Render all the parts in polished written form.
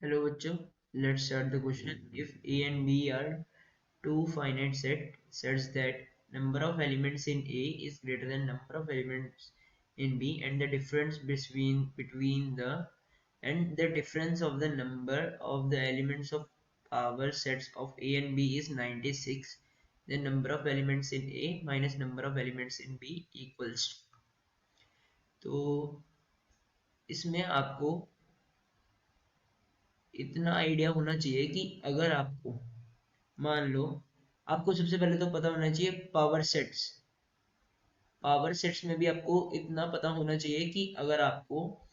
Hello बच्चों, let's start the question. If A and B are two finite sets that number of elements in A is greater than number of elements in B, and the difference the difference of the number of the elements of power sets of A and B is 96, then number of elements in A minus number of elements in B equals. तो इसमें आपको इतना idea होना चाहिए कि अगर आपको मान लो, आपको सबसे पहले तो पता होना चाहिए पावर सेट्स में भी आपको इतना पता होना चाहिए कि अगर आपको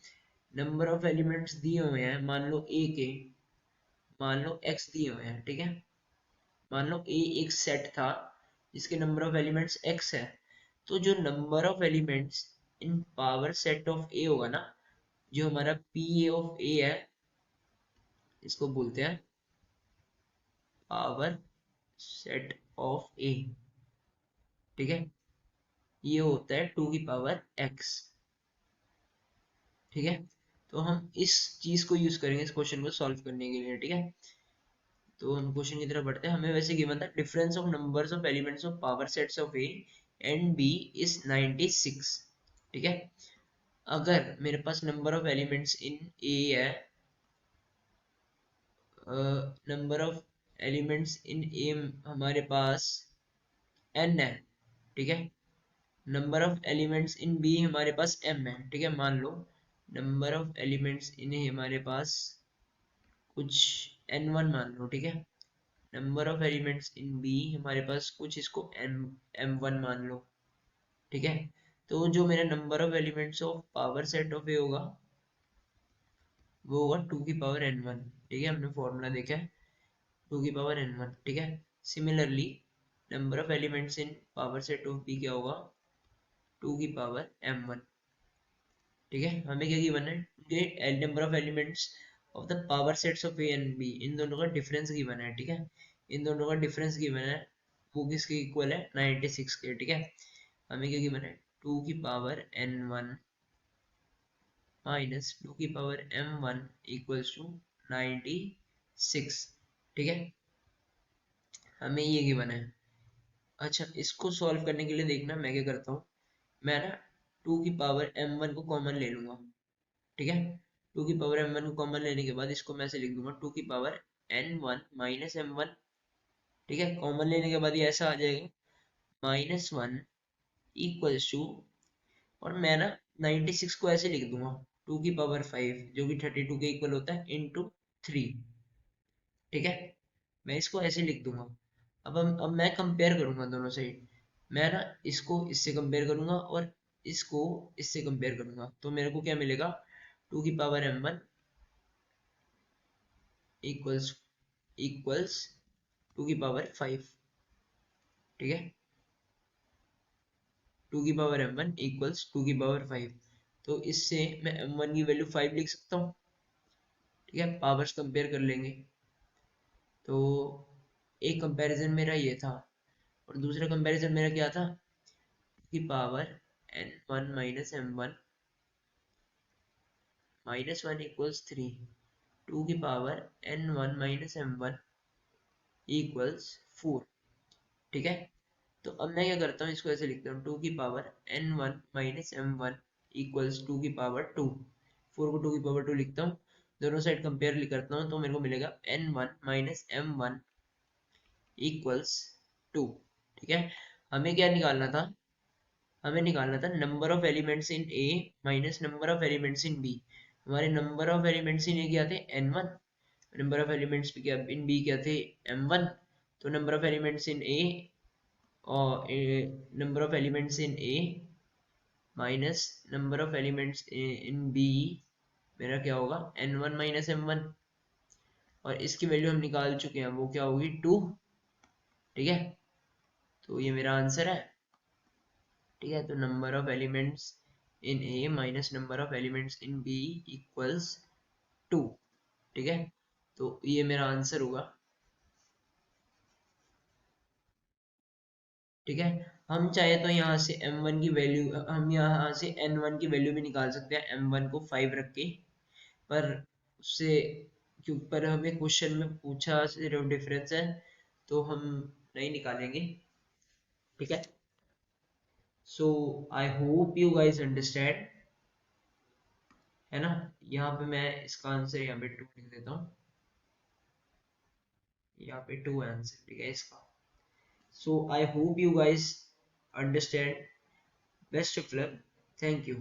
नंबर ऑफ एलिमेंट्स दिए हुए हैं, मान लो एक्स दिए हुए हैं, ठीक है। मान लो ए एक सेट था जिसके नंबर ऑफ एलिमेंट्स एक्स है, तो जो number of elements in power set of A होगा ना, जो हमारा पी ए ऑफ ए है, इसको बोलते हैं पावर सेट ऑफ ए, ठीक है। ये होता है टू की पावर एक्स, ठीक है। तो हम इस चीज को यूज करेंगे इस क्वेश्चन को सॉल्व करने के लिए, ठीक है। तो हम क्वेश्चन की तरफ बढ़ते हैं। हमें वैसे गिवन था difference of numbers of elements of power sets of A and B is 96, ठीक है। अगर मेरे पास number of elements in A है, number of elements in A हमारे पास n है, ठीक है। Number of elements in B हमारे पास m है, ठीक है। मान लो नंबर ऑफ एलिमेंट्स इन हमारे पास कुछ n1 मान लो, ठीक है। Number of elements in B हमारे पास कुछ इसको m1 मान लो, ठीक है। तो जो मेरा number of elements of power set of A होगा वो होगा टू की पावर n1, ठीक है। हमने फॉर्मूला देखा है टू की पावर n1, ठीक है। Similarly number of elements in power set of B क्या होगा, टू की पावर m1, ठीक है। हमें क्या गिवन है कि number of elements of the power sets of A and B, इन दोनों का डिफरेंस गिवन है, ठीक है। इन दोनों का डिफरेंस गिवन है, वो किसके इक्वल है 96 के, ठीक है। हमें क्या गिवन है टू की पावर n1 माइनस टू की पावर m1 इक्वल्स टू 96, ठीक है। हमें ये गिवन है। अच्छा, इसको सॉल्व करने के लिए देखना मैं क्या करता हूँ, मैं ना टू की पावर m1 को कॉमन ले लूंगा, ठीक है। टू की पावर m1 को कॉमन लेने के बाद इसको मैं ऐसे लिख दूंगा टू की पावर n1 माइनस m1, ठीक है। कॉमन लेने के बाद ये ऐसा आ जाएगा -1 इक्वल्स टू, और मैं ना 96 को ऐसे लिख दूंगा टू की पावर 5 जो कि 32 के इक्वल होता है इंटू 3, ठीक है। मैं इसको ऐसे लिख दूंगा। अब मैं कंपेयर करूंगा दोनों साइड, मैं ना इसको इससे कंपेयर करूंगा और इसको इससे कंपेयर करूंगा, तो मेरे को क्या मिलेगा टू की power m1 equals equals two की पावर 5, ठीक है। टू की पावर m1 इक्वल्स टू की पावर 5, तो इससे मैं m1 की वैल्यू 5 लिख सकता हूँ, ठीक है। पावर्स कंपेयर कर लेंगे, तो एक कंपैरिजन मेरा ये था और दूसरा कंपैरिजन मेरा क्या था, की power n1 minus m1 -1 equals 3, two की power n1 minus m1 equals 4, ठीक है। तो अब मैं क्या करता हूँ, इसको ऐसे लिखता हूँ टू की power n1 minus m1 equals two की पावर 2, 4 को टू की पावर 2 लिखता हूँ, दोनों साइड कंपेयर करता हूँ, तो मेरे को मिलेगा n1 माइनस m1 इक्वल्स 2, ठीक है। हमें क्या निकालना था, हमें निकालना था number of elements in A minus number of elements in B. हमारे number of elements in A क्या थे n1, नंबर ऑफ एलिमेंट्स क्या इन बी क्या थे m1। तो number of elements in A और number of elements in A minus number of elements in B मेरा क्या होगा n1 माइनस m1, और इसकी वैल्यू हम निकाल चुके हैं, वो क्या होगी 2, ठीक है। तो ये मेरा आंसर है, ठीक है। तो number of elements in A minus number of elements in B equals 2, ठीक है। तो ये मेरा आंसर होगा, ठीक है। हम चाहे तो यहाँ से m1 की वैल्यू, हम यहाँ से n1 की वैल्यू भी निकाल सकते हैं m1 को 5 रख के, पर उससे क्यों पर हमें क्वेश्चन में पूछा सिर्फ डिफरेंस है, तो हम नहीं निकालेंगे। ठीक है। So I hope you guys understand, है ना। यहाँ पे मैं इसका आंसर यहाँ पे 2 लिख देता हूँ, यहाँ पे 2 आंसर ठीक है इसका। So I hope you guys understand. Best of luck. Thank you.